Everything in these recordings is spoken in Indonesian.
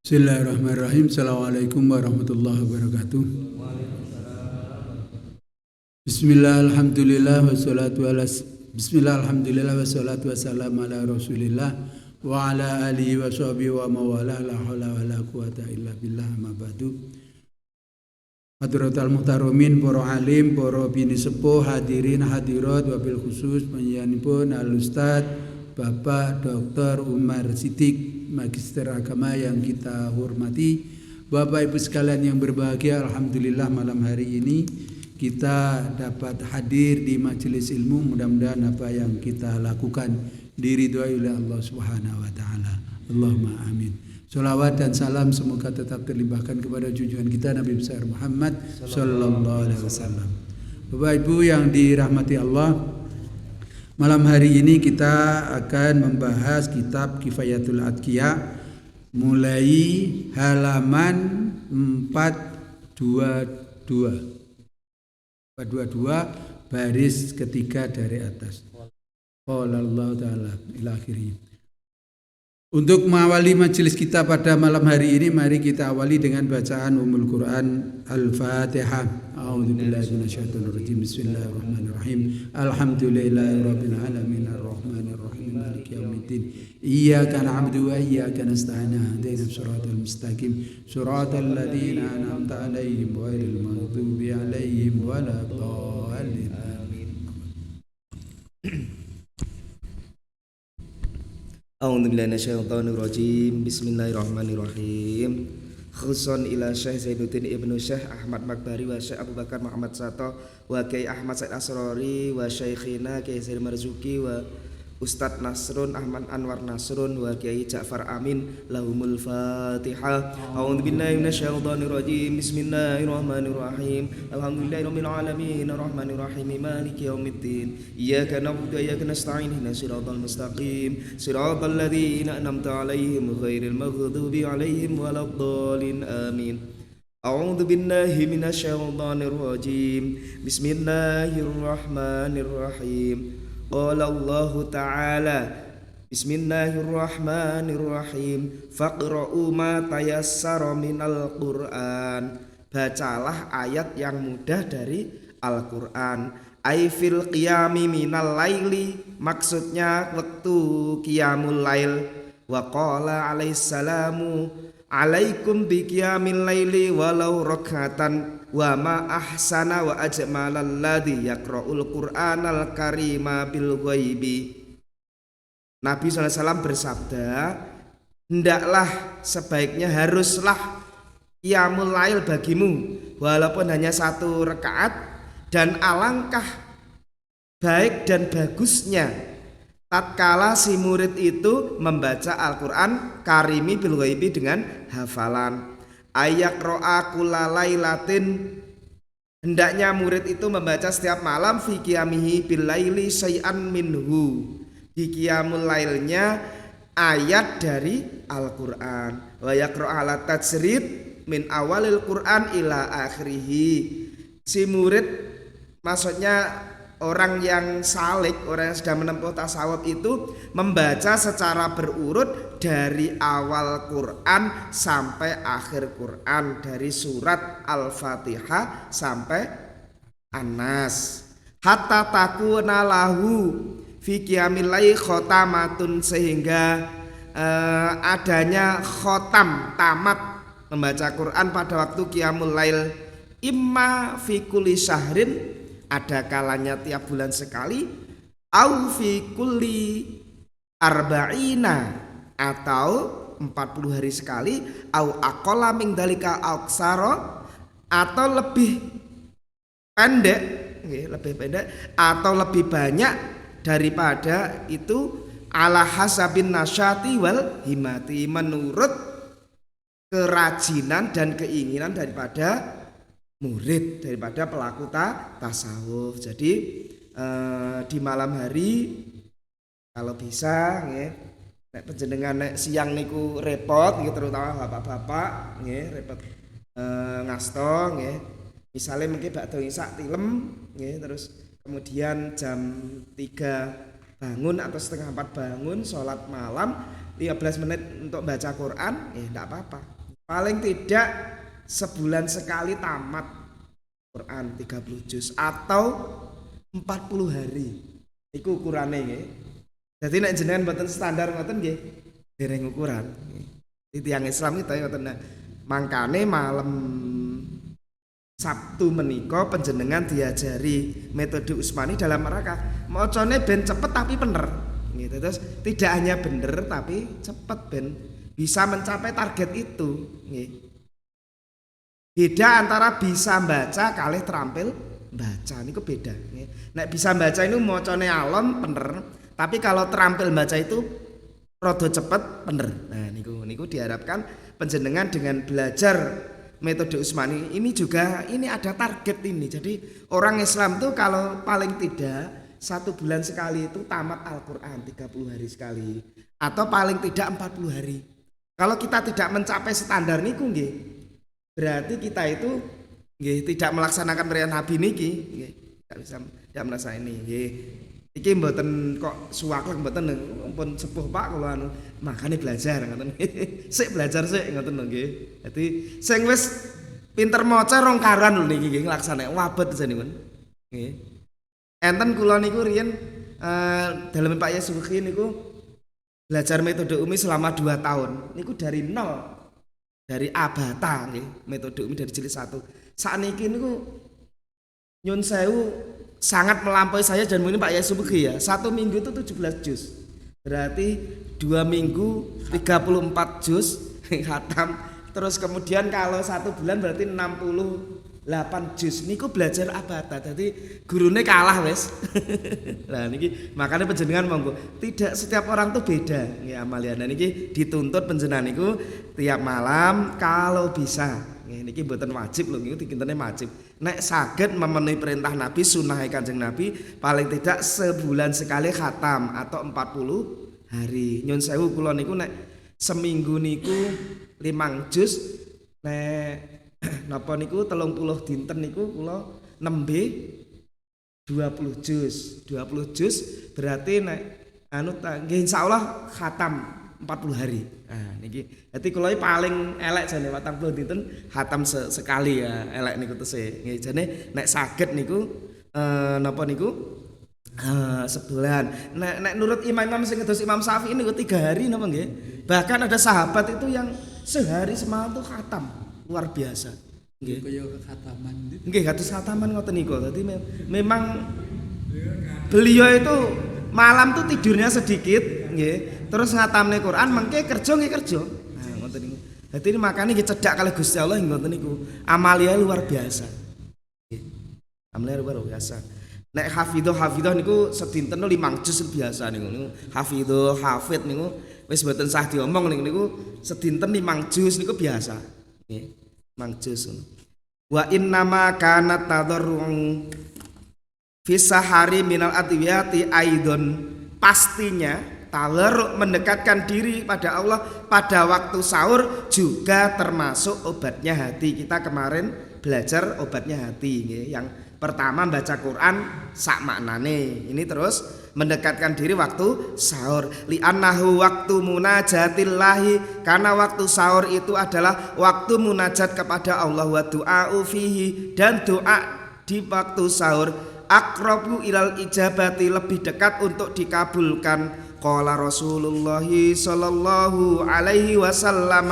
Bismillahirrahmanirrahim. Assalamualaikum warahmatullahi wabarakatuh. Bismillah alhamdulillah wassalatu wassalamu ala rasulillah wa ala alihi wa sahbihi wa mawala la haula wa la quwata illa billah amma ba'du. Hadratul muhtaromin, para alim, para bini sepuh, hadirin hadirat wabil khusus panjenenganipun Al Ustaz Bapak Dr. Umar Siddiq, Magister Agama yang kita hormati. Bapak Ibu sekalian yang berbahagia, alhamdulillah malam hari ini kita dapat hadir di majelis ilmu. Mudah-mudahan apa yang kita lakukan diridhoi oleh Allah Subhanahu wa taala. Allahumma amin. Sholawat dan salam semoga tetap terlimpahkan kepada junjungan kita Nabi besar Muhammad sallallahu alaihi wasallam. Bapak Ibu yang dirahmati Allah, malam hari ini kita akan membahas kitab Kifayatul Atqiya mulai halaman 422 baris ketiga dari atas. Qala Allah Ta'ala ila akhirih. Untuk mengawali majelis kita pada malam hari ini, mari kita awali dengan bacaan Ummul Quran Al-Fatihah. A'udzubillahi minasyaitonir rajim. Bismillahirrahmanirrahim. Alhamdulillahirabbil alamin arrahmanir rahim maliki yaumiddin. Iyyaka na'budu wa iyyaka nasta'in. Ihdinas siratal mustaqim. Siratal ladzina an'amta 'alaihim ghairil maghdubi 'alaihim waladdallin. A'udzubillahi minasyaitonirrajim. Bismillahirrahmanirrahim. Khuson ila Syekh Zainuddin Ibnu Syekh Ahmad Makbari wa Syekh Abu Bakar Muhammad Sato wa Kiai Ahmad Said Asrori wa Syekhina Kiai Zaid Marzuki wa Ustadz Nasrun Ahmad Anwar Nasrun wa Kiai Ja'far Amin. Lahumul Fatihah. A'udzubillahi minasyaitonirrajim. Bismillahirrahmanirrahim. Alhamdulillahirabbil alamin arrahmanirrahim maliki yaumiddin. Iyyaka na'budu wa iyyaka nasta'in. Ihdinas siratal mustaqim. Siratal ladzina an'amta 'alaihim ghairil maghdubi 'alaihim waladdallin. Amin. A'udzu billahi minasyaitonir rajim. Bismillahirrahmanirrahim. Qala Allah Ta'ala Bismillahirrahmanirrahim. Faqra'u ma tayassara minal Qur'an. Bacalah ayat yang mudah dari Al-Qur'an. Ai fil qiyami minal laili, maksudnya waktu qiyamul lail. Wa qala alaihissalamu alaikum bi qiyamil laili walau rak'atan wa ma ahsana wa ajmalal ladzi yaqra'ul qur'anal karima bil ghaibi. Nabi SAW bersabda, hendaklah sebaiknya haruslah qiyamul lail bagimu walaupun hanya 1 rakaat, dan alangkah baik dan bagusnya tatkala si murid itu membaca Al-Qur'an karimi bil ghaibi dengan hafalan. Ayak ro'a kulalailatin, hendaknya murid itu membaca setiap malam fi qiyamihi bil laili syai'an minhu, di qiyamul lailnya ayat dari Al-Qur'an. Wa yaqra'u ala tajrid min awalil Qur'an ila akhirih. Si murid, maksudnya orang yang salik, orang yang sedang menempuh tasawuf itu membaca secara berurut dari awal Quran sampai akhir Quran, dari surat Al-Fatihah sampai An-Nas. Hatta takuna lahu fi qiyamil lail khotamatun, sehingga adanya khotam, tamat membaca Quran pada waktu qiyamul lail. Imma fi kulli syahrin, ada kalanya tiap bulan sekali, au fi kulli arba'ina, atau 40 hari sekali, au aqalla min dalika aksara, atau lebih pendek, atau lebih banyak daripada itu, ala hasabin nasyati wal himati, menurut kerajinan dan keinginan daripada murid, daripada pelaku tasawuf. Jadi di malam hari kalau bisa nggih, nek panjenengan nek siang niku repot nggih, terutama bapak-bapak nggih, repot ngasto nggih. Misale mungkin bakda isya tilem nggih, terus kemudian jam 3 bangun atau setengah 4 bangun sholat malam 15 menit untuk baca Quran, tidak apa-apa. paling tidak sebulan sekali tamat Quran 30 juz atau 40 hari. Iku ukurane nggih. Dadi nek jenengan mboten standar ngoten nggih, dereng ukuran. Di tiyang Islam kita ngoten. Mangkane malam Sabtu menika panjenengan diajari metode Utsmani dalam rangka macane ben cepet tapi bener. Gitu. Terus tidak hanya bener tapi cepet ben bisa mencapai target itu. Gitu. Beda antara bisa baca kalih terampil baca niku beda. Gitu. Nek bisa baca itu macane alon bener, tapi kalau terampil baca itu rada cepet bener. Nah niku diharapkan panjenengan dengan belajar metode Utsmani ini juga ini ada target ini. Jadi orang Islam tuh kalau paling tidak 1 bulan sekali itu tamat Al-Quran 30 hari sekali atau paling tidak 40 hari. Kalau kita tidak mencapai standar niku nggih, berarti kita itu nggih tidak melaksanakan perintah Nabi niki nggih. Tidak merasa ini nggih. Iki mboten kok suwak mboten pun sepuh Pak kula anu makane belajar ngoten. Sik belajar sik ngoten lho nggih. Dadi sing wis pinter maca rong karan lho niki nggih nglaksanake wabet jenengan. Nggih. Enten kula niku riyen dalam Pak Yai Subhi niku belajar metode Umi selama 2 tahun. Niku dari nol. Dari abata nggih, metode Umi dari jilid 1. Sakniki niku nyun sewu sangat melampaui saya dan mungkin Pak Yai Subhi ya. 1 minggu itu 17 juz. Berarti 2 minggu 34 juz khatam. Terus kemudian kalau 1 bulan berarti 68 juz. Niku belajar abata. Jadi gurune kalah wes. Nah niki makanya panjenengan monggo. Tidak setiap orang tuh beda nggih amalian. Niki dituntut panjenengan niku tiap malam kalau bisa. Niki mboten wajib lho, niku dikintene wajib. Nek saged memenuhi perintah Nabi, sunah Kanjeng Nabi, paling tidak sebulan sekali khatam atau 40 hari. Nyun sewu kula niku nek seminggu niku 5 juz, nek napa niku 30 dinten niku kula nembe 20 juz. 20 juz berarti nek anu nggih insyaallah khatam 40 hari. Nah niki dadi kula paling elek jane 40 dinten khatam sekali ya elek niku tesih. Nggih jane nek saged niku napa niku sebulan. Nek nurut imam-imam sing ngedos Imam Syafi'i niku 3 hari napa nggih? Bahkan ada sahabat itu yang sehari semalam tuh khatam. Luar biasa. Nggih. Kaya khataman. Nggih kados khataman ngoten niku. Dadi memang beliau itu malam tuh tidurnya sedikit nggih. Terus ngatamne Quran mengke kerja nggih kerja. Nah ngoten niku. Dadi ini makane nggih cedhak kalih Gusti Allah ngoten niku. Amalia luar biasa. Nggih. Amalia luar biasa. Nek hafidhah niku sedinten 5 juz biasa niku. Hafidhah hafid niku wis mboten sah diomong niku sedinten 5 juz niku biasa. Nggih. 5 juz. Wa innama kana tadarrung fi sahari minal adwiyati aidon. Pastinya tadarruk mendekatkan diri pada Allah pada waktu sahur juga termasuk obatnya hati. Kita kemarin belajar obatnya hati nggih. Yang pertama baca Quran sak maknane. Ini terus mendekatkan diri waktu sahur. Li'annahu waktu munajatillahi, karena waktu sahur itu adalah waktu munajat kepada Allah, wa du'a'u fihi, dan doa di waktu sahur aqrabu ilal ijabati, lebih dekat untuk dikabulkan. Qala Rasulullah sallallahu alaihi wasallam,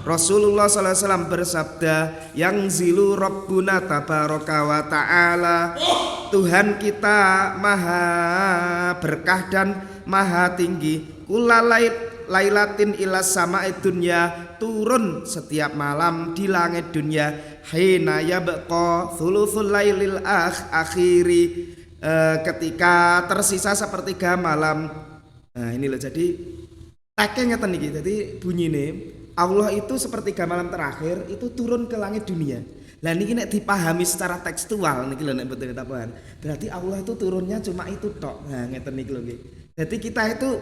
Rasulullah sallallahu alaihi wasallam bersabda, yang zilu Rabbuna tabaraka wa ta'ala, Tuhan kita maha berkah dan maha tinggi, lailatin ila sama'id dunya, turun setiap malam di langit dunia, hina yabqa thuluthul lailil akhiri, ketika tersisa sepertiga malam. Nah ini loh, jadi teknya ngeten niki. Jadi bunyine Allah itu sepertiga malam terakhir itu turun ke langit dunia. Lah niki nek dipahami secara tekstual niki lho nek mboten paham. Berarti Allah itu turunnya cuma itu tok. Nah ngeten niki lho nggih. Jadi kita itu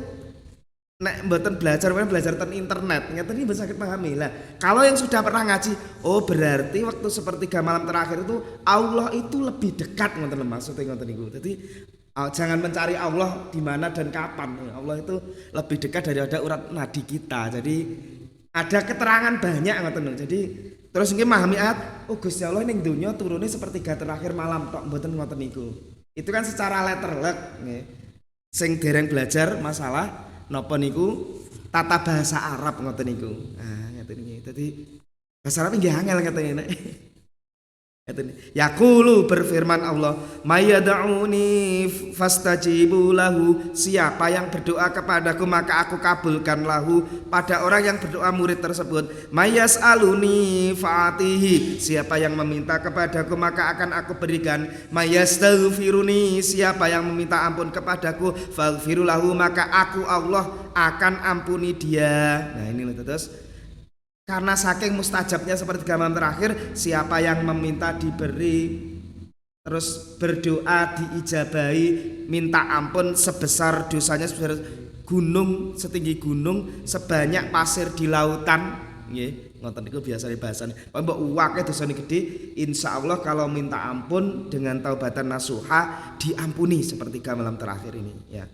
nek mboten belajar ten internet, ngeten iki bisa kita pahami. Lah kalau yang sudah pernah ngaji, oh berarti waktu sepertiga malam terakhir itu Allah itu lebih dekat, ngoten lho maksudnya ngoten niku. Jadi jangan mencari Allah di mana dan kapan. Allah itu lebih dekat daripada urat nadi kita. Jadi Ada keterangan banyak ngoten lho. Jadi terus nggih memahami ayat, oh Gusti Allah ning donya turune sepertiga terakhir malam tok mboten ngoten niku. Itu kan secara letterlek nggih. Sing dereng belajar masalah napa niku tata bahasa Arab ngoten niku. Ah ngoten nggih. Dadi bahasa Arab nggih angel ngoten nek. Yaqulu berfirman Allah, "Mayad'uni fastajibu lahu." Siapa yang berdoa kepadaku maka aku kabulkan lahu. Pada orang yang berdoa murid tersebut, "Mayas'aluni fa'atihi." Siapa yang meminta kepadaku maka akan aku berikan. "Mayastaghfiruni." Siapa yang meminta ampun kepadaku, faghfiru lahu, maka aku Allah akan ampuni dia. Nah ini terus karena saking mustajabnya seperti malam terakhir, siapa yang meminta diberi, terus berdoa diijabahi, minta ampun sebesar dosanya sebesar gunung, setinggi gunung, sebanyak pasir di lautan, nggih, ngoten niku biasane bahasane. Mbok uwake dosane gede, insyaallah kalau minta ampun dengan taubatan nasuha diampuni sepertiga malam terakhir ini, ya.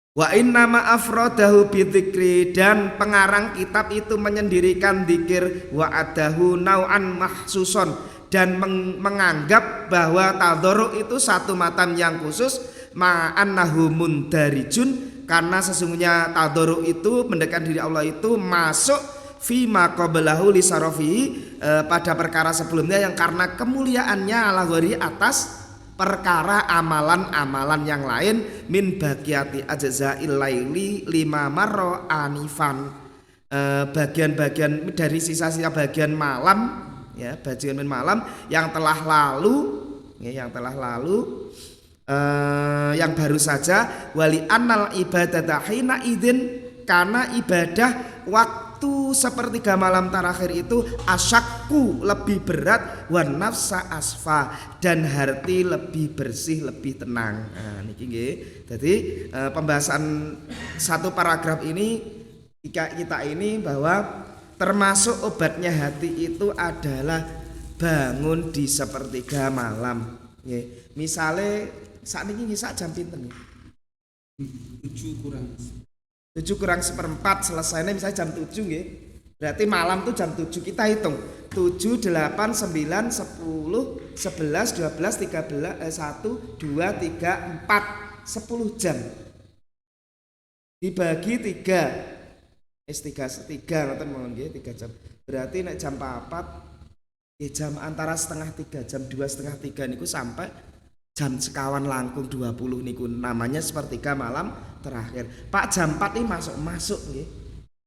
Wa inna ma afradahu bidzikri, dan pengarang kitab itu menyendirikan zikir, wa adahu nau'an mahsuson, dan menganggap bahwa tadharru itu satu matan yang khusus, ma'annahu mundarijun, karena sesungguhnya tadharru itu mendekat diri Allah itu masuk fi ma qablahu li sarafihi, pada perkara sebelumnya yang karena kemuliaannya ala wari atas perkara amalan-amalan yang lain, min baqiyati ajzail laili lima marra anifan, bagian-bagian dari sisa-sisa bagian malam, ya, bagian malam yang telah lalu, ya, yang baru saja, wali annal ibadata hina idzin, karena ibadah waktu sepertiga malam terakhir itu asyakku lebih berat, wan nafsa asfa, dan hati lebih bersih, lebih tenang. Nah niki nggih. Jadi pembahasan satu paragraf ini kita ini bahwa termasuk obatnya hati itu adalah bangun di sepertiga malam. Nggih. Misale sakniki nggih sak jam pinten nggih? 7 kurang seperempat selesainya misalnya jam 7 nggih. Berarti malam tuh jam 7 kita hitung. 7, 8, 9, 10, 11, 12, 13, 1, 2, 3, 4, 10 jam. Dibagi 3. tiga ngoten mawon nggih, 3 jam. Berarti nek jam 4 ya jam antara setengah 3, jam 2 setengah 3 niku sampai jam sekawan langkung 20 niku namanya sepertiga malam terakhir. Pak jam 4 ini masuk nggih.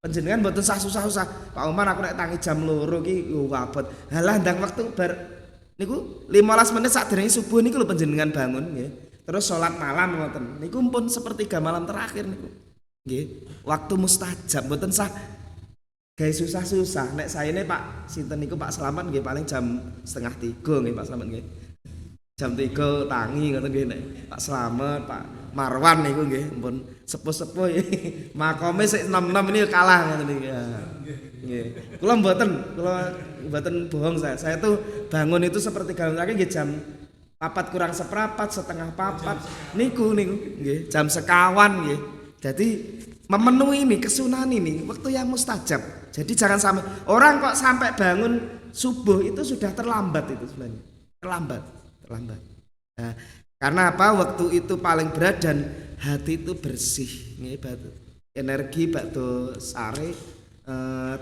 Panjenengan mboten susah-susah. Pak Umar aku nek tangi jam 2 ki yo wabot. Halah ndang waktu bar niku 15 menit sadurunge subuh niku lho panjenengan bangun nggih. Terus salat malam ngoten. Niku pun sepertiga malam terakhir niku. Nggih. Waktu mustajab mboten sah gawe susah-susah. Nek saene Pak sinten niku Pak Slamet nggih paling jam setengah 3 nggih Pak Slamet nggih. Jam 3 tangi ngoten nggih nek Pak Slamet, Pak Marwan niku nggih ampun sepuh-sepuh makome sik 66 ini kalah ngoten niki. Nggih. Kula mboten bohong saya. Saya tuh bangun itu sepertiga malam nggih jam 4 kurang seperempat, setengah 4 niku nggih, jam sekawan nggih. Jadi memenuhi ini kesunahan ini waktu yang mustajab. Jadi jangan sampai orang kok sampai bangun subuh itu sudah terlambat itu sebenarnya. Terlambat. Nah, karena apa? Waktu itu paling berat dan hati itu bersih, energi batu sare,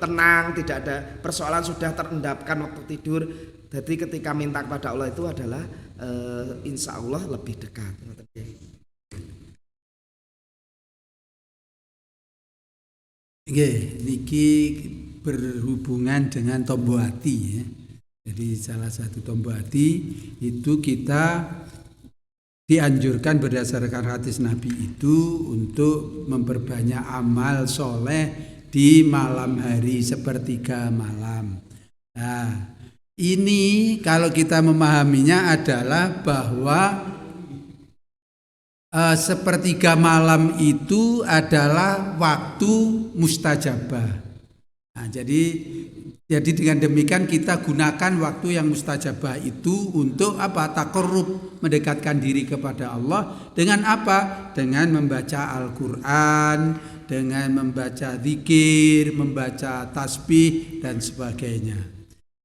tenang, tidak ada persoalan, sudah terendapkan waktu tidur. Jadi ketika minta kepada Allah itu adalah insya Allah lebih dekat. Niki berhubungan dengan tombol hati ya. Jadi salah satu tombol hati itu kita dianjurkan berdasarkan hadis Nabi itu untuk memperbanyak amal soleh di malam hari sepertiga malam. Nah, ini kalau kita memahaminya adalah bahwa sepertiga malam itu adalah waktu mustajabah. Nah, jadi dengan demikian kita gunakan waktu yang mustajabah itu untuk apa? Taqarrub, mendekatkan diri kepada Allah dengan apa? Dengan membaca Al-Qur'an, dengan membaca zikir, membaca tasbih dan sebagainya.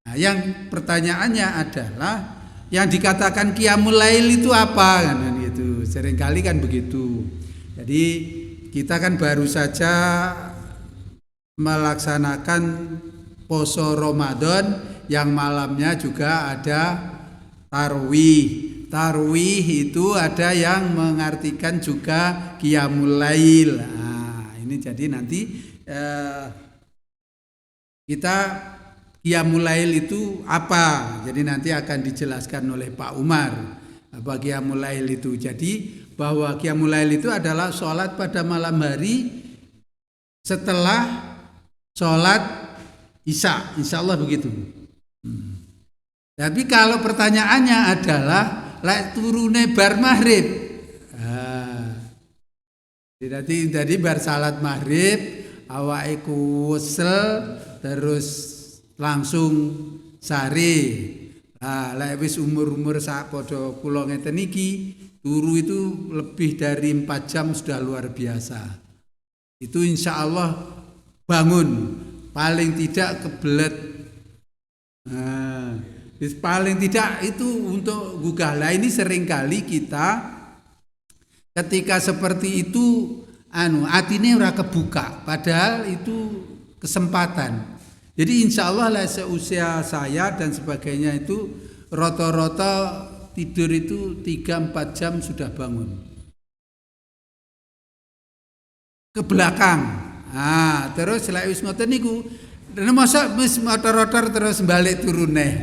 Nah, yang pertanyaannya adalah yang dikatakan qiyamul lail itu apa kan gitu. Seringkali kan begitu. Jadi kita kan baru saja melaksanakan poso Ramadan yang malamnya juga ada tarawih. Tarawih itu ada yang mengartikan juga qiyamul lail. Nah, ini jadi nanti kita qiyamul lail itu apa? Jadi nanti akan dijelaskan oleh Pak Umar apa qiyamul lail itu. Jadi bahwa qiyamul lail itu adalah sholat pada malam hari setelah sholat Isya. Insya Allah begitu. Tapi kalau pertanyaannya adalah lek turune bar maghrib. Jadi bar salat maghrib awake kusel terus langsung sare. Nah, lek wis umur-umur sak padha kula ngeten iki, turu itu lebih dari 4 jam sudah luar biasa. Itu insya Allah bangun, paling tidak kebelet. Nah, paling tidak itu untuk gugah. Lah ini seringkali kita ketika seperti itu atine ora kebuka, padahal itu kesempatan. Jadi insya Allah lah seusia saya dan sebagainya itu rata-rata tidur itu 3-4 jam sudah bangun ke belakang. Nah, terus lek wis ngoten niku masa wis motor-motor terus balik turun neh.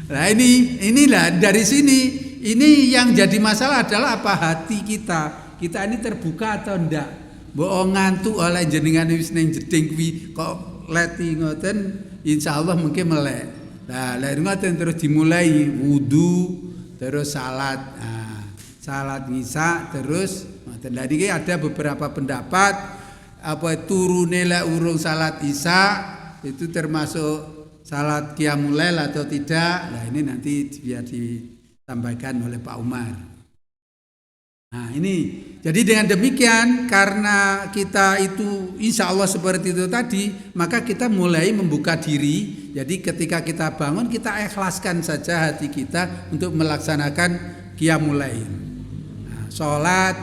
Nah inilah dari sini ini yang jadi masalah adalah apa hati kita ini terbuka atau ndak. Mbok ngantuk oleh jenengan wis ning jeding kuwi kok leti ngoten insyaallah mungkin melek. Nah, lek ngoten terus dimulai wudu terus salat. Nah, salat Isya terus ngoten. Lah iki ada beberapa pendapat apa turune lek urung salat Isya itu termasuk salat qiyamul lail atau tidak. Nah, ini nanti biar disampaikan oleh Pak Umar. Nah, ini jadi dengan demikian karena kita itu insya Allah seperti itu tadi, maka kita mulai membuka diri. Jadi ketika kita bangun kita ikhlaskan saja hati kita untuk melaksanakan qiyamul lail. Nah, sholat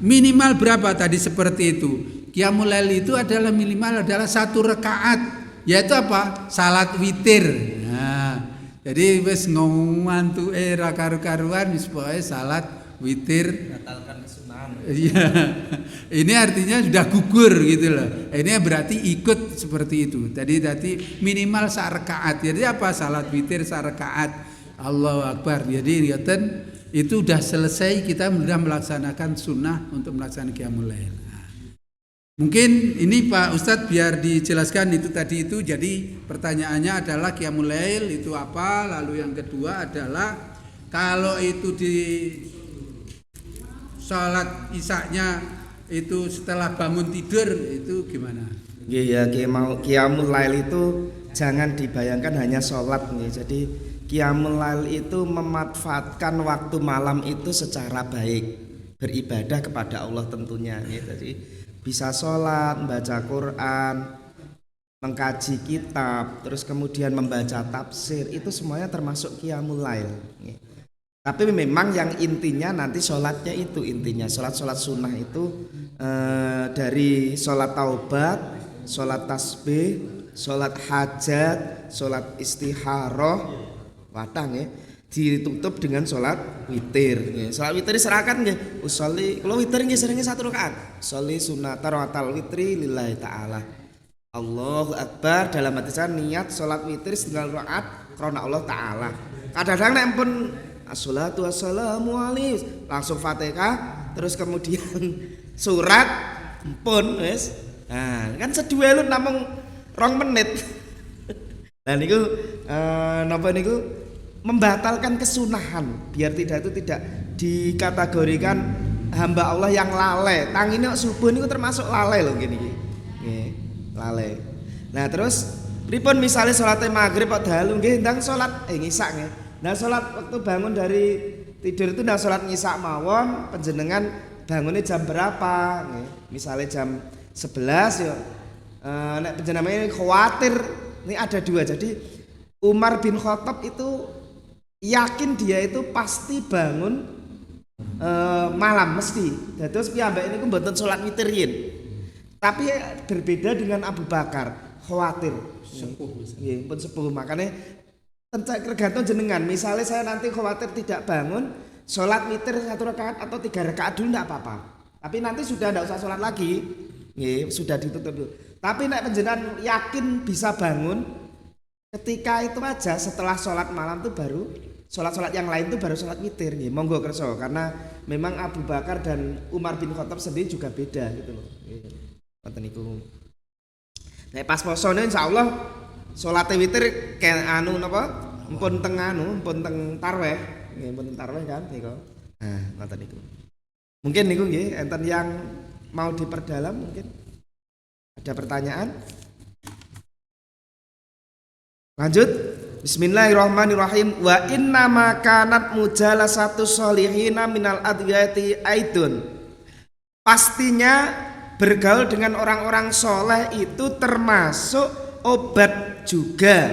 minimal berapa tadi seperti itu? Qiyamul lail itu adalah minimal adalah 1 rakaat, yaitu apa? Salat witir. Nah, jadi wis ngantuke ra karu-karuan wis pokoke salat witir batalkan kesunahan. Iya. Ini artinya sudah gugur gitu loh. Ini berarti ikut seperti itu. Tadi minimal 1 rakaat. Jadi apa? Salat witir 1 rakaat. Allahu Akbar. Jadi itu sudah selesai, kita sudah melaksanakan sunnah untuk melaksanakan qiyamul lail. Mungkin ini Pak Ustadz biar dijelaskan itu tadi itu. Jadi pertanyaannya adalah qiyamul lail itu apa? Lalu yang kedua adalah kalau itu di salat Isya-nya itu setelah bangun tidur itu gimana? Iya, qiyamul lail itu jangan dibayangkan hanya sholat nih. Jadi qiyamul lail itu memanfaatkan waktu malam itu secara baik, beribadah kepada Allah tentunya. Jadi bisa sholat, membaca Quran, mengkaji kitab, terus kemudian membaca tafsir, itu semuanya termasuk qiyamul lail. Tapi memang yang intinya nanti sholatnya itu intinya sholat sunnah itu dari sholat taubat, sholat tasbih, sholat hajat, sholat istikharah, watang ya, ditutup dengan sholat witir. Sholat witir serahkan nggih. Usolli kalau witir nggih seringnya 1 rakaat. Sholli sunnatar watal witri lillahi ta'ala. Allahu Akbar dalam hati saya niat sholat witir 1 rakaat karena Allah Ta'ala. Kadang-kadang nek pun assalatu wassalamu alaihi langsung Fatihah terus kemudian surat pun wis. Nah, kan sedue lu namung 2 menit. Nah niku napa niku membatalkan kesunahan biar tidak dikategorikan hamba Allah yang lalai. Tangine subuh niku termasuk lalai lho ngene iki. Nggih, lalai. Nah, terus pripun misale salat maghrib kok dalu nggih ndang salat ngisa nggih. Nah, salat waktu bangun dari tidur itu nah salat ngisa mawon panjenengan bangunnya jam berapa nggih. Misale jam 11 ya nek panjenengan khawatir ini ada dua. Jadi Umar bin Khattab itu yakin dia itu pasti bangun malam mesti. Terus piyambak ini mboten salat witir yen. Tapi berbeda dengan Abu Bakar, khawatir. Sepuh. Nggih, pun sepuh. Makanya tergantung jenengan. Misalnya saya nanti khawatir tidak bangun, sholat witir 1 rakaat atau 3 rakaat dulu tidak apa-apa. Tapi nanti sudah tidak usah sholat lagi, nggih, sudah ditutup dulu. Tapi nek panjenengan yakin bisa bangun, ketika itu aja setelah sholat malam itu baru sholat yang lain itu baru sholat witir, nggih. Monggo kerso, karena memang Abu Bakar dan Umar bin Khattab sendiri juga beda gitu loh. Ngoten niku. Nek pas posone insyaallah salat witir kayak anu napa? Mpun teng tarweh. Nggih, mpun tarweh kan niku. Nah, ngoten niku. Mungkin niku nggih enten yang mau diperdalam mungkin. Ada pertanyaan? Lanjut. Bismillahirrahmanirrahim. Wa inna ma kanat mujalasatu sholihina minal adiyati aidun. Pastinya bergaul dengan orang-orang soleh itu termasuk obat juga,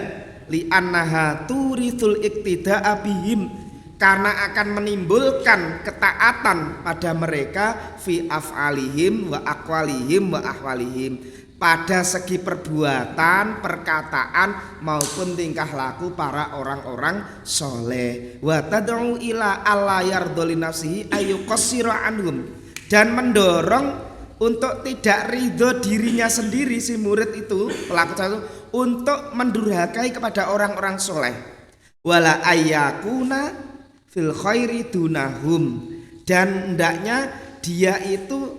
li'annaha turithul iktida'a bihim, karena akan menimbulkan ketaatan pada mereka fi af'alihim wa aqwalihim wa ahwalihim, pada segi perbuatan, perkataan maupun tingkah laku para orang-orang soleh. Wa tad'u ila alla yardoli nafsihi ayyuqassira anhum, dan mendorong untuk tidak ridho dirinya sendiri si murid itu, pelaku itu, untuk mendurhakai kepada orang-orang soleh. Wala ayyakuna fil khairi dunahum, dan hendaknya dia itu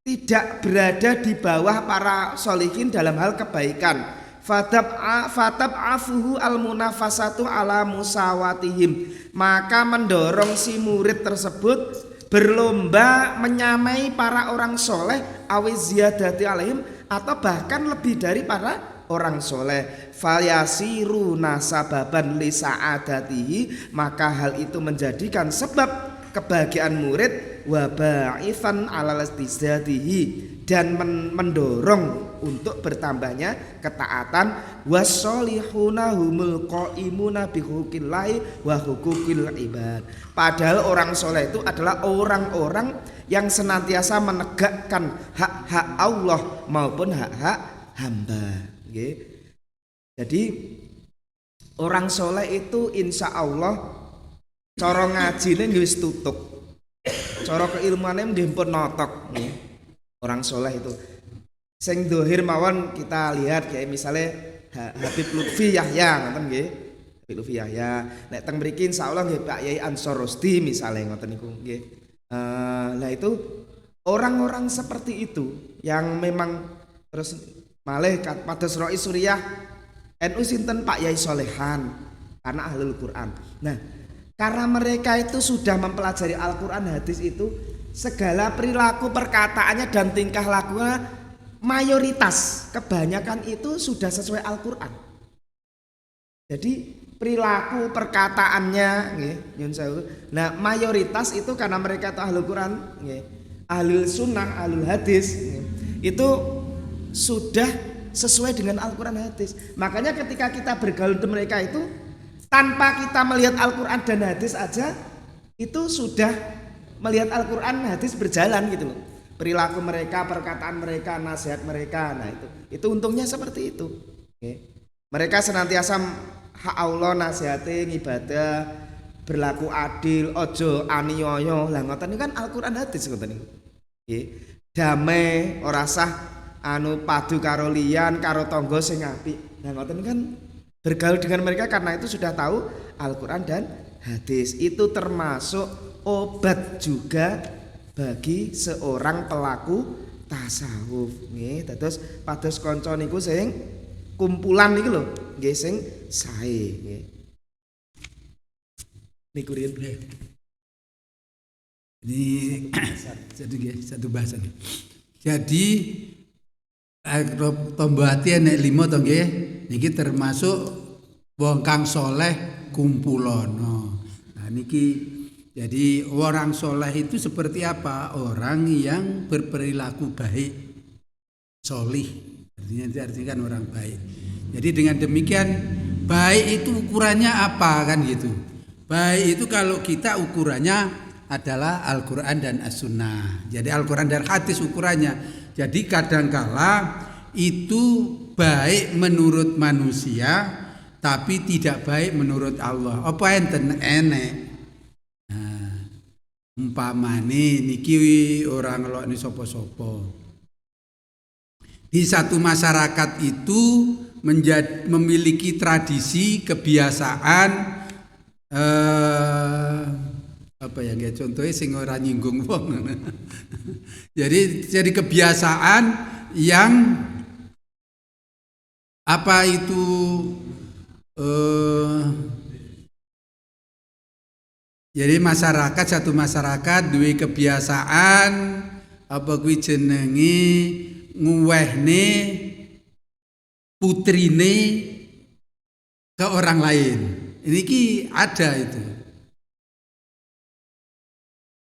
tidak berada di bawah para solihin dalam hal kebaikan. Fatab'afuhu al-munafasatu ala musawatihim, maka mendorong si murid tersebut berlomba menyamai para orang soleh, awiz ziyadati alaihim, atau bahkan lebih dari para orang soleh. Falyasiru nasababan li sa'adatihi, maka hal itu menjadikan sebab kebahagiaan murid, wa ba'ithan ala istizadihi, dan mendorong untuk bertambahnya ketaatan. Wassolihuna humul qaimuna bihuquqillahi wa huquqil ibad, padahal orang soleh itu adalah orang-orang yang senantiasa menegakkan hak-hak Allah maupun hak-hak hamba. Jadi orang soleh itu insya Allah cara ngajine wis tutup, cara keilmuannya nggih pun notok. Orang soleh itu sing dohir mawon kita lihat kayak misalnya Habib Lutfi Yahya, ngoten nggih. Habib Lutfi Yahya. Nek teng mriki insyaallah nggih Pak Yai Ansor Rusdi misalnya ngoten niku nggih. Lah itu orang-orang seperti itu yang memang terus malih kados Rois Suriah NU sinten Pak Yai Solehan karena ahlul Quran. Nah, karena mereka itu sudah mempelajari Al-Quran, hadis itu, segala perilaku perkataannya dan tingkah lakunya mayoritas kebanyakan itu sudah sesuai Al-Quran. Jadi perilaku perkataannya nah mayoritas itu karena mereka itu ahlul Quran, ahlul sunnah, ahlul hadis, itu sudah sesuai dengan Al-Quran hadis. Makanya ketika kita bergaul dengan mereka itu, tanpa kita melihat Al-Quran dan hadis aja, itu sudah melihat Al-Quran hadis berjalan gitu loh. Perilaku mereka, perkataan mereka, nasihat mereka. Nah itu untungnya seperti itu. Mereka senantiasa hak Allah, nasihati, ibadah, berlaku adil, ojo aniyoyo. Lah ngoten ini kan Al-Quran hadis ngoten iki. Damai, ora sah padu karo liyan, karo tangga sing apik. Nah ngoten kan bergaul dengan mereka karena itu sudah tahu Al-Quran dan hadis. Itu termasuk obat juga bagi seorang pelaku tasawuf. Nggih, dados pados kanca niku sing kumpulan niku lho, nggih sing sae nggih. Niku riyen. Ini satu bahasan. Jadi tombo ati enek 5 to nggih. Niki termasuk wong kang soleh kumpulono. Nah niki Jadi orang soleh itu seperti apa? Orang yang berperilaku baik, solih, artinya kan orang baik. Jadi dengan demikian baik itu ukurannya apa kan gitu? Baik itu kalau kita ukurannya adalah Al-Quran dan As-Sunnah. Jadi Al-Quran dan hadis ukurannya. Jadi kadangkala itu baik menurut manusia, tapi tidak baik menurut Allah. Apa enten enek? Umpamane niki orang ngelokne sapa-sapa. Di satu masyarakat itu memiliki tradisi, kebiasaan apa ya nggih contohnya sing ora nyinggung wong. jadi kebiasaan yang apa itu jadi satu masyarakat duwe kebiasaan apa kuwi jenenge nguwehne putrine ke orang lain. Ini ki ada itu.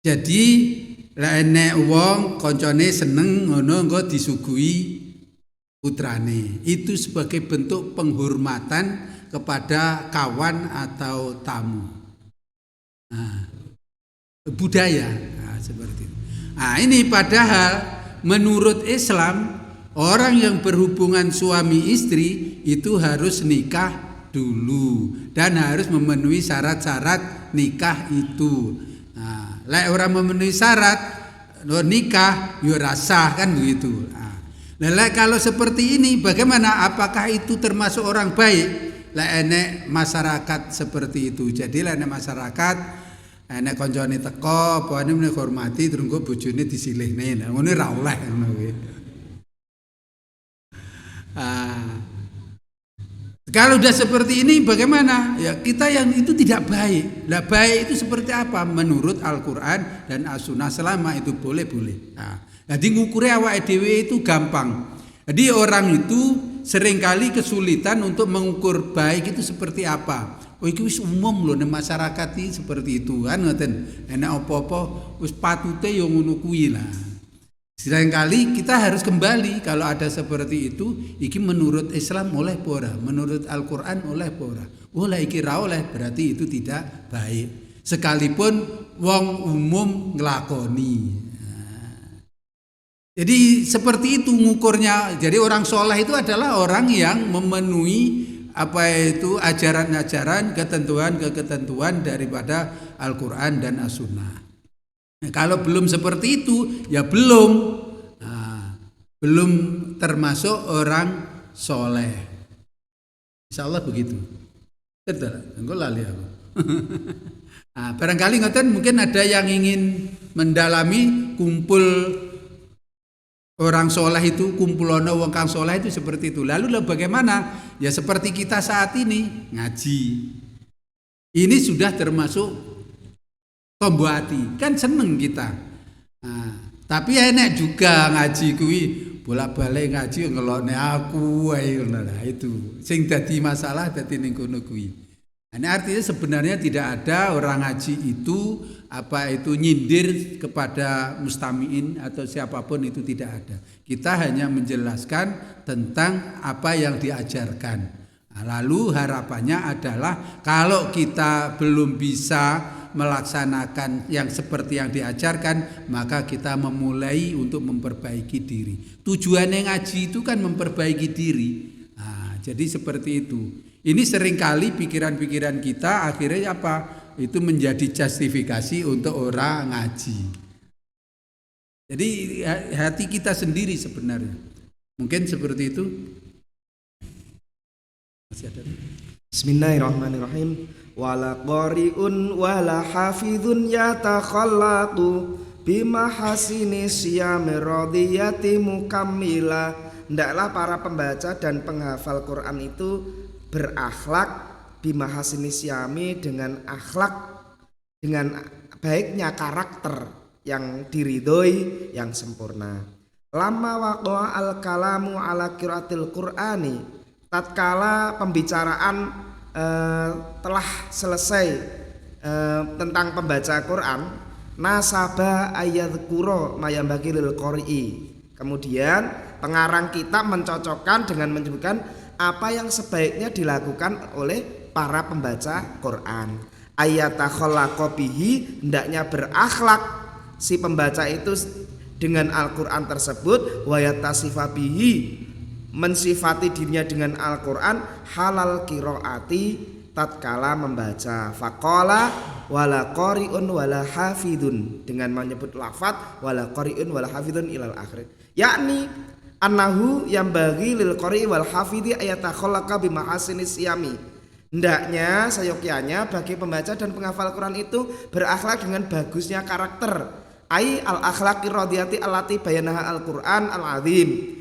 Jadi lek enek wong kancane seneng ngono engko disuguhi putrane. Itu sebagai bentuk penghormatan kepada kawan atau tamu. Nah, budaya seperti itu. Nah, ini padahal menurut Islam orang yang berhubungan suami istri itu harus nikah dulu dan harus memenuhi syarat-syarat nikah itu. Nah, lek orang memenuhi syarat nikah yo rasah kan begitu. Nah, lek kalau seperti ini bagaimana? Apakah itu termasuk orang baik? Lek enek masyarakat seperti itu. Jadi lek enek masyarakat enek koncone teko, apane meneh hormati terus engko bojone disilihne. Nah, ngene ra oleh ngono kuwi. Kalau udah seperti ini bagaimana? Ya kita yang itu tidak baik. Lah baik itu seperti apa? Menurut Al-Qur'an dan As-Sunnah selama itu boleh-boleh. Nah, jadi ngukure awake dhewe itu gampang. Jadi orang itu seringkali kesulitan untuk mengukur baik itu seperti apa. Oh iki wis umum lho ning masyarakat iki seperti itu kan ngoten. Enak apa-apa wis patute yo ngono kuwi lah. Seringkali kita harus kembali kalau ada seperti itu, iki menurut Islam oleh pora, menurut Al-Qur'an oleh pora. Oh lah iki ra oleh berarti itu tidak baik. Sekalipun wong umum nglakoni. Jadi seperti itu ngukurnya. Jadi orang soleh itu adalah orang yang memenuhi apa itu ajaran-ajaran, ketentuan daripada Al-Quran dan As-Sunnah. Nah, kalau belum seperti itu, ya belum termasuk orang soleh. Insya Allah begitu. Betul, enggak lali aku. Nah, barangkali ngoten mungkin ada yang ingin mendalami kumpul orang soleh itu, kumpulono wong kang soleh itu seperti itu. Lalu bagaimana? Ya seperti kita saat ini ngaji. Ini sudah termasuk tombo hati. Kan seneng kita. Nah, tapi enak juga ngaji kuwi bolak-balik ngaji ngelokne aku ae ngono itu. Sing dadi masalah dadi ning kono kuwi. Ini artinya sebenarnya tidak ada orang ngaji itu apa itu nyindir kepada mustamiin atau siapapun itu tidak ada. Kita hanya menjelaskan tentang apa yang diajarkan. Nah, lalu harapannya adalah kalau kita belum bisa melaksanakan yang seperti yang diajarkan, maka kita memulai untuk memperbaiki diri. Tujuannya ngaji itu kan memperbaiki diri. Nah, jadi seperti itu. Ini seringkali pikiran-pikiran kita akhirnya apa? Itu menjadi justifikasi untuk orang ngaji. Jadi hati kita sendiri sebenarnya. Mungkin seperti itu. Masih ada. Bismillahirrahmanirrahim. Wala qari'un wala hafidhun yatakhallaqu bima hasini siyami radiyati mukammila. Hendaklah para pembaca dan penghafal Quran itu berakhlak bimahasini syami dengan akhlak, dengan baiknya karakter yang diridhoi, yang sempurna. Lama waqa'a al-kalamu ala qiraatil Qur'ani, tatkala pembicaraan telah selesai tentang pembaca Quran, nasaba ayadzkura mayambagi lil qari'i. Kemudian pengarang kitab mencocokkan dengan menyebutkan apa yang sebaiknya dilakukan oleh para pembaca Quran. Ayatakhallaqa bihi, hendaknya berakhlak si pembaca itu dengan Al-Qur'an tersebut, wa yatasifa bihi, mensifati dirinya dengan Al-Qur'an, halal qiraati, tatkala membaca. Faqala wala qari'un wala hafidun, dengan menyebut lafaz wala qari'un wala hafidun ilal akhir, yakni annahu yang bagi lil qari'i wal hafidhi ayatakhallaqa bimahasinis siyami, hendaknya seyogyanya bagi pembaca dan penghafal Quran itu berakhlak dengan bagusnya karakter, ai al akhlaqi radiyati allati bayanaha al Quran al azim.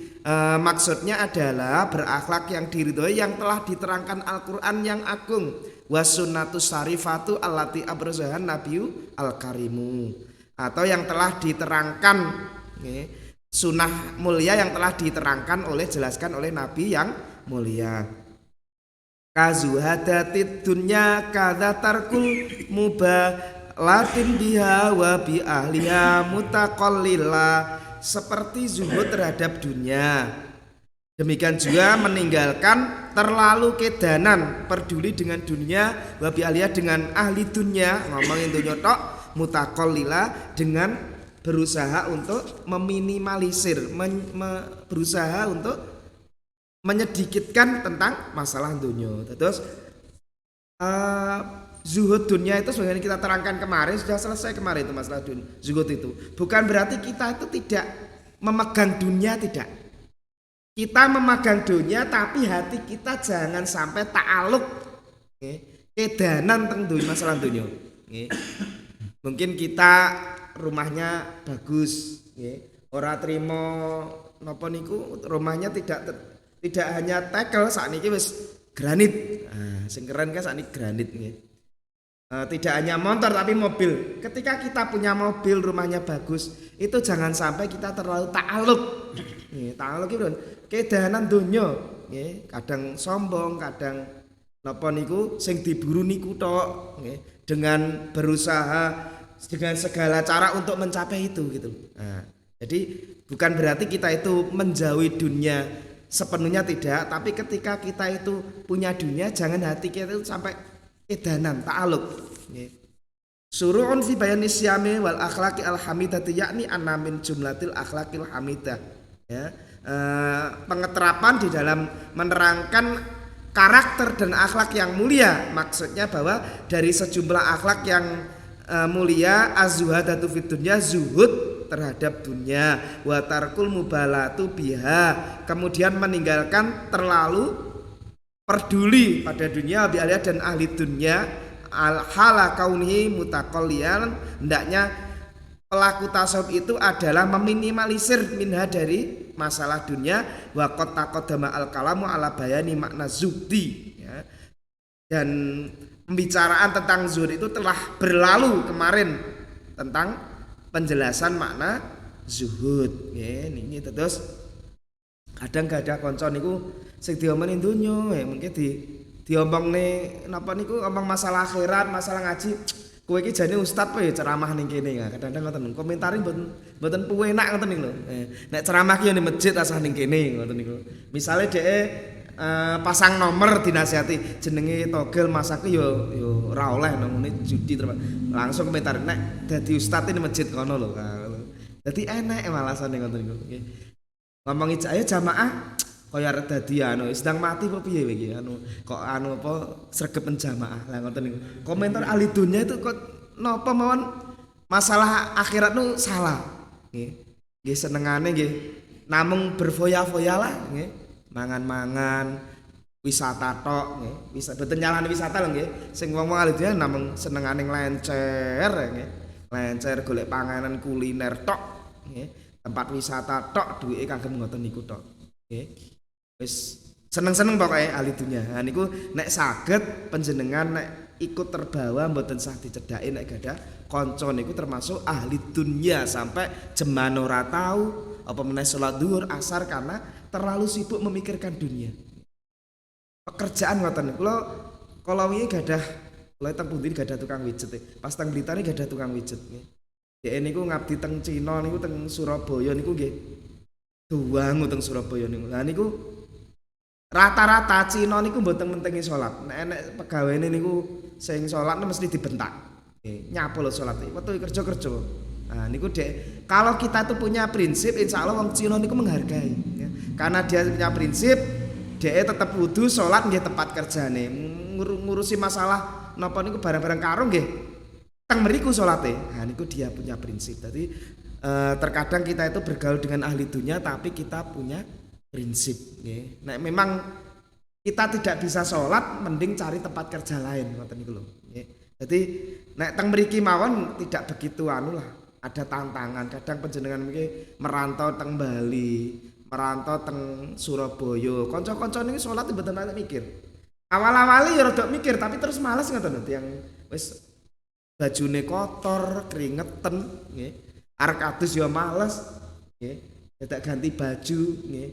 Maksudnya adalah berakhlak yang diridhoi yang telah diterangkan Al-Quran yang agung, wasunnatus syarifatu allati abrazahan nabiyyu al-karimu, atau yang telah diterangkan sunnah mulia yang telah diterangkan oleh jelaskan oleh Nabi yang mulia. Kazuhadatid dunya kadza tarkul mubalatin biha wa bi ahliha mutaqallila, seperti zuhud terhadap dunia, demikian juga meninggalkan terlalu kedanan, peduli dengan dunia, wa bi ahliha, dengan ahli dunia, ngomongin dunia tok, mutaqallila, dengan berusaha untuk meminimalisir, berusaha untuk menyedikitkan tentang masalah dunia. Terus zuhud dunia itu sebenarnya kita terangkan kemarin, sudah selesai kemarin itu masalah zuhud itu. Bukan berarti kita itu tidak memegang dunia, tidak. Kita memegang dunia tapi hati kita jangan sampai ta'aluk, kedanan tentang masalah dunia. Mungkin kita rumahnya bagus, ora trimo napa niku, rumahnya tidak hanya tekel, sakniki wis granit. Sing keren kan sakniki granit nggih. Tidak hanya motor tapi mobil. Ketika kita punya mobil, rumahnya bagus, itu jangan sampai kita terlalu ta'aluk. Ta'aluk itu kedanan donya, kadang sombong, kadang napa niku sing diburu niku tok, dengan berusaha dengan segala cara untuk mencapai itu gitu. Jadi bukan berarti kita itu menjauhi dunia sepenuhnya, tidak, tapi ketika kita itu punya dunia, jangan hati kita itu sampai edanan, ta'aluk. Suru'un fi bayani syami wal akhlaqi al hamidati, yakni anna min jumlatil akhlaqil hamidah. Pengeterapan di dalam menerangkan karakter dan akhlak yang mulia, maksudnya bahwa dari sejumlah akhlak yang mulia, az-zuhadatu fid dunya, zuhud terhadap dunia, wa tarkul mubalatu biha, kemudian meninggalkan terlalu peduli pada dunia, bi aliyah, dan ahli dunia, al hala kaunihi mutaqalliyan, hendaknya pelaku tasawuf itu adalah meminimalisir minha, dari masalah dunia, wa qad taqaddama al kalamu ala bayani makna zuhdi, dan pembicaraan tentang zuhud itu telah berlalu kemarin tentang penjelasan makna zuhud. Ini terus kadang gak ada konco niku sing diomongin dunya, mungkin diomongne napa niku, ngomong masalah akhirat, masalah ngaji. Kowe iki jane ustaz apa ya ceramah ning kene, kadang-kadang ngoten komentari mboten puenak ngoten niku lho. Nek ceramah ki yo ning masjid asah ning kene ngoten niku. Misale dhek pasang nomor dinasihati jenenge togel masak yo ora oleh nang judi langsung komentar, nek dadi ustaz ning masjid kono lho. Dadi enek malasane ngoten niku. Ngomongi ayo jamaah kaya arep dadi sedang mati apa piye iki kok apa sregepen jamaah lah ngoten niku. Komentar ahli dunia itu kok napa mawon masalah akhirat nu salah. Nggih senengane nggih namung berfoya-foya lah nggih. Mangan-mangan, wisata tok nggih. Bisa boten nyalahne wisata lho nggih. Sing wong-wong ahli dunia namung senengane nglencer nggih. Nglencer golek panganan kuliner tok nggih. Tempat wisata tok duwike kagem ngoten niku tok. Nggih. Wis seneng-seneng pokoke ahli dunia. Nah niku nek saged panjenengan nek ikut terbawa mboten sah dicedhaki nek gadah kanca niku termasuk ahli dunia sampai jeman ora tahu apa meneh salat zuhur asar karena terlalu sibuk memikirkan dunia. Pekerjaan ngoten niku kula wingi gadah Mulai teng pundi gak ada tukang wijet. Pas teng Blitar gak ada tukang wijet nggih. Dek niku ngabdi teng Cina niku teng Surabaya niku nggih. Duwangu teng Surabaya niku. Lah niku rata-rata Cina niku mboten mentengi salat. Nek enek pegawene niku sing salat mesti dibentak. Nyapo lho salat iki, wetu kerja-kerja. Nah, niku dek kalau kita tuh punya prinsip insya Allah wong Cina niku menghargai ya. Karena dia punya prinsip dia tetap wudu salat nggih tepat kerjane. Ngurusi masalah napa niku barang-barang karung nggih teng mriku salate. Nah niku dia punya prinsip. Jadi terkadang kita itu bergaul dengan ahli dunia tapi kita punya prinsip nggih. Nek memang kita tidak bisa salat mending cari tempat kerja lain ngoten niku lho nggih. Jadi nek teng mriki mawon tidak begitu anu lah. Ada tantangan, kadang panjenengan mriki merantau teng Bali, merantau teng Surabaya. Kanca-kanca niki salat mboten nate mikir. Awal-awali ya rada mikir tapi terus males ngoten yang wis bajune kotor, keringetan nggih. Arek adus ya males nggih. Dadak ganti baju nggih.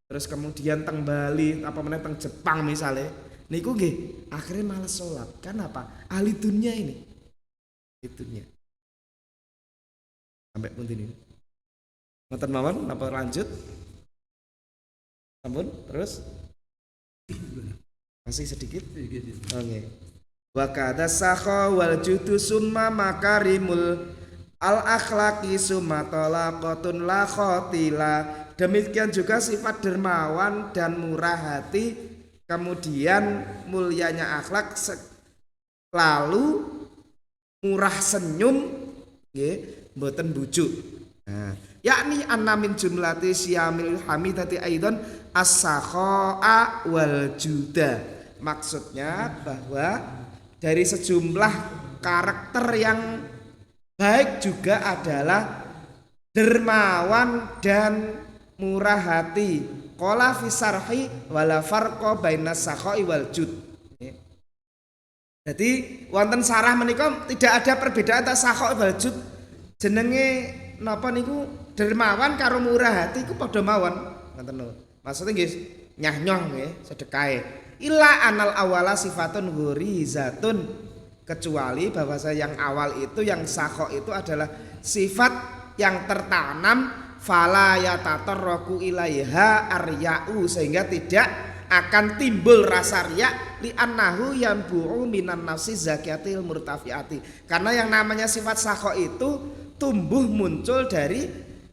Terus kemudian teng Bali apa meneh teng Jepang misale niku nggih akhirnya males salat. Kan apa? Ahli dunia ini. Itunya. Sampai pun ini. Ngoten mawon napa lanjut? Sampun terus masih sedikit. Oke. Wa kadza sakha wal judu summa makarimul al akhlaqi summa talaqatun la khatila. Demikian juga sifat dermawan dan murah hati, kemudian mulianya akhlak, lalu murah senyum nggih. Mboten bujuk. Nah, yakni anna min jumlati syamil hamidati aidan as-sakha'a wal juda. Maksudnya bahwa dari sejumlah karakter yang baik juga adalah dermawan dan murah hati. Qala fi sarhi wala farqa bainas sakha'i wal jud. Jadi wonten sarah menika tidak ada perbedaan antara sakha' wal jud. Jenenge napa niku dermawan karo murah hati iku padha mawon ngoten lho. Maksudnya nggih nyah-nyoh nggih sedekahe. Illa anal awala sifatun ghurizatun, kecuali bahwa yang awal itu yang sakho itu adalah sifat yang tertanam fala yatatarraku ilaiha arya'u, sehingga tidak akan timbul rasa riya li annahu yanbu'u minan nafsi zakiyatil murtafiati. Karena yang namanya sifat sakho itu tumbuh muncul dari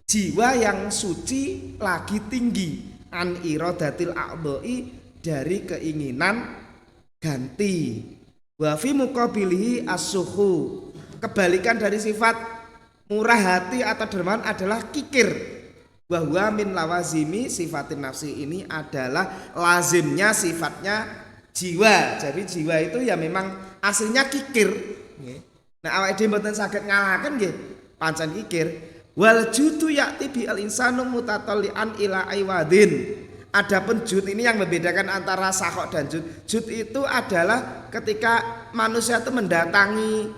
jiwa yang suci lagi tinggi, an iradatil a'dha'i, dari keinginan ganti. Wa fi muqabilihi as-sukhu, kebalikan dari sifat murah hati atau dermawan adalah kikir. Wa huwa min lawazimi sifatin nafsi, ini adalah lazimnya sifatnya jiwa. Jadi jiwa itu ya memang aslinya kikir. Nah awake dhewe mboten saged ngalahaken nggih pancen kikir. Wal judu ya'ti bi al insanu mutatallian ila aywadin. Adapun jud ini yang membedakan antara sakhok dan jud. Jud itu adalah ketika manusia itu mendatangi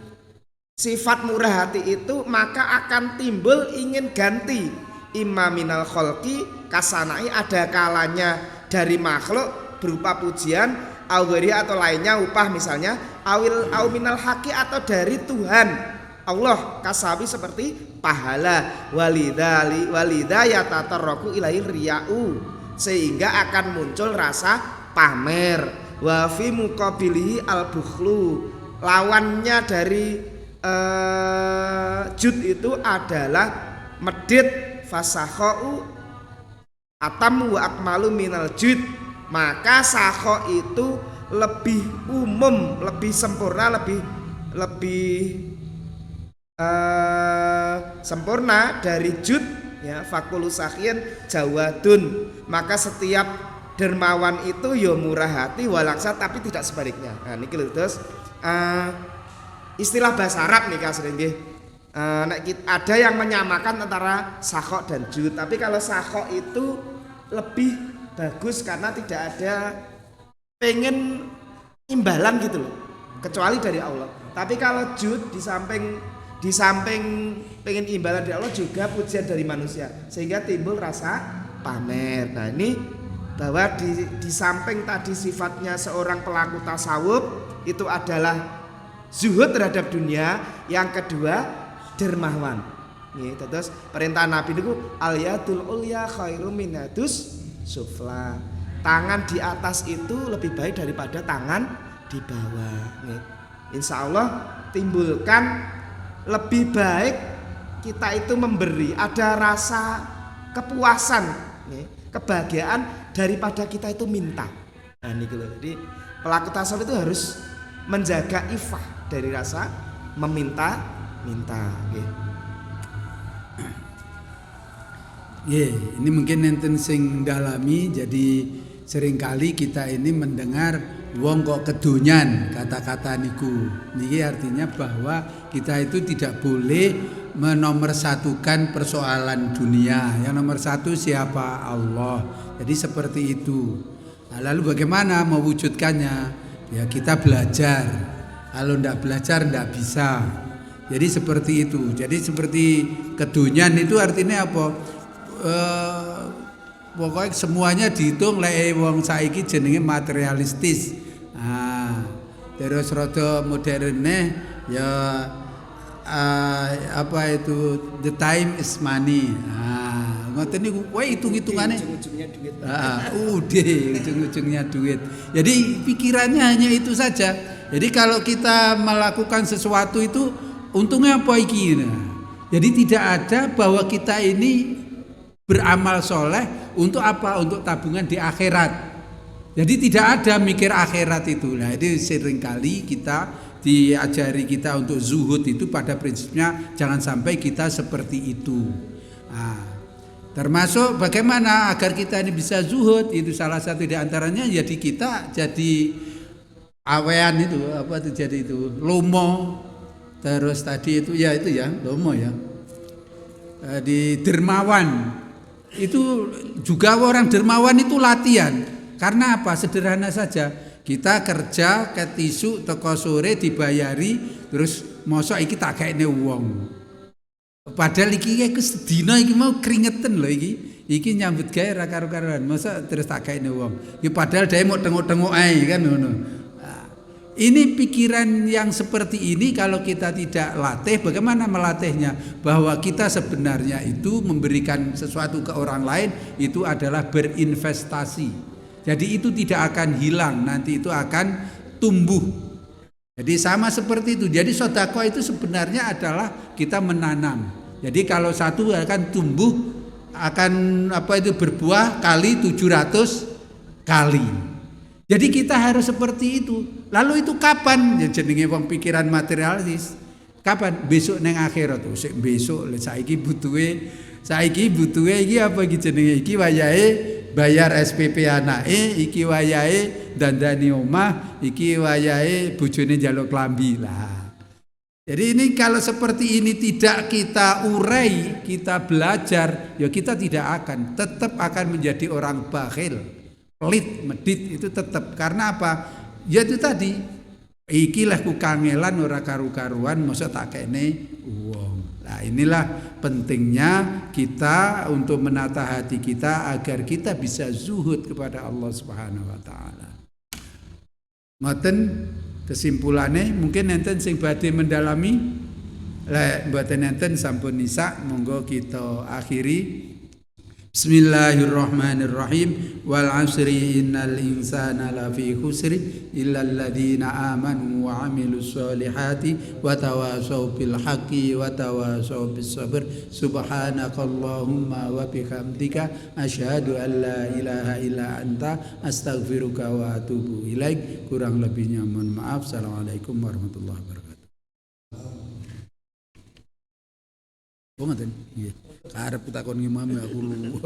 sifat murah hati itu, maka akan timbul ingin ganti. Imma minal kholqi kasanai, ada kalanya dari makhluk berupa pujian, awiri atau lainnya upah misalnya, au minal haqi atau dari Tuhan Allah kasabi seperti pahala. Walidha yatatarraku ilail riya'u, sehingga akan muncul rasa pamer. Wa fi muqabilihi al-bukhlu, lawannya dari jud itu adalah medit. Fasakhau atam wa akmalu minal jud, maka sakho itu lebih umum, lebih sempurna, lebih sempurna dari jud ya. Fakulu sakhin jawadun, maka setiap dermawan itu ya murah hati walaksa, tapi tidak sebaliknya. Nah niki lho terus istilah bahasa Arab nih kasih nggih. Ada yang menyamakan antara sakho dan jud, tapi kalau sakho itu lebih bagus karena tidak ada pengen imbalan gitu loh, kecuali dari Allah. Tapi kalau jud di samping pengen imbalan dari Allah juga pujian dari manusia, sehingga timbul rasa pamer. Nah ini bahwa di samping tadi sifatnya seorang pelaku tasawuf itu adalah zuhud terhadap dunia, yang kedua dermawan. Nggih, terus perintah Nabi niku al yadul ulya khairum min yadus sufla. Tangan di atas itu lebih baik daripada tangan di bawah. Nggih. Insya Allah timbulkan lebih baik kita itu memberi, ada rasa kepuasan, nggih, kebahagiaan daripada kita itu minta. Nah niku lho. Jadi pelaku tasawuf itu harus menjaga ifah dari rasa meminta-minta. Ini mungkin enten sing dalami, jadi seringkali kita ini mendengar wong kok kedonyan kata-kata niku. Niki artinya bahwa kita itu tidak boleh menomorsatukan persoalan dunia. Yang nomor satu siapa? Allah. Jadi seperti itu. Nah, lalu bagaimana mewujudkannya? Ya kita belajar. Kalau ndak belajar ndak bisa. Jadi seperti itu. Jadi seperti kedonyan itu artinya apa? Pokoknya semuanya dihitung lek wong saiki jenenge materialistis. Terus rada moderne ya apa itu the time is money. Ngoten niku wae hitung-hitungane. Ujung-ujungnya duit. Ujung-ujungnya duit. Jadi pikirannya hanya itu saja. Jadi kalau kita melakukan sesuatu itu untungnya apa iki? Jadi tidak ada bahwa kita ini beramal soleh untuk apa? Untuk tabungan di akhirat. Jadi tidak ada mikir akhirat itu. Nah itu seringkali kita diajari kita untuk zuhud itu pada prinsipnya jangan sampai kita seperti itu. Termasuk bagaimana agar kita ini bisa zuhud, itu salah satu di antaranya jadi kita jadi awean itu, apa itu jadi itu lomo, terus tadi itu ya lomo ya, di dermawan. Itu juga orang dermawan itu latihan. Karena apa? Sederhana saja. Kita kerja ke tisu teko sore dibayari, terus mosok iki tak gaene wong. Padahal iki sedina iki mau keringetan lho iki. Iki nyambut gawe ra karo-karoan. Mosok terus tak gaene wong. Iki padahal dhewe mau tengok-tengok ae kan ngono. Ini pikiran yang seperti ini kalau kita tidak latih, bagaimana melatihnya? Bahwa kita sebenarnya itu memberikan sesuatu ke orang lain itu adalah berinvestasi. Jadi itu tidak akan hilang, nanti itu akan tumbuh. Jadi sama seperti itu. Jadi sedekah itu sebenarnya adalah kita menanam. Jadi kalau satu akan tumbuh, akan berbuah kali 700 kali. Jadi kita harus seperti itu. Lalu itu kapan? Ya jenenge wong pikiran materialis. Kapan? Besok neng akhirat. Sik besok saiki butuhe iki apa iki jenenge? Iki wayahe bayar SPP anake, iki wayahe dandani omah, iki wayahe bojone njaluk klambi lah. Jadi ini kalau seperti ini tidak kita urai, kita belajar, ya kita tidak akan, tetap akan menjadi orang bakhil. Pelit, medit itu tetap. Karena apa? Ya itu tadi. Iki lah ku kangelan ora karu-karuan mosok tak kene wong. Nah, inilah pentingnya kita untuk menata hati kita agar kita bisa zuhud kepada Allah Subhanahu wa taala. Ngoten kesimpulannya mungkin enten sing badhe mendalami lek mboten enten sampun nisa monggo kita akhiri. Bismillahirrahmanirrahim. Wal 'asri innal insana lafi khusri illal ladzina amanu wa 'amilus solihati wa tawashaw bil haqqi wa tawashaw bis sabr. Subhanakallahumma wa bihamdika asyhadu an la ilaha illa anta astaghfiruka wa atubu ilaik. Kurang lebihnya mohon maaf. Assalamualaikum warahmatullahi wabarakatuh. Ngaten nggih. Arep takon imam aku lu.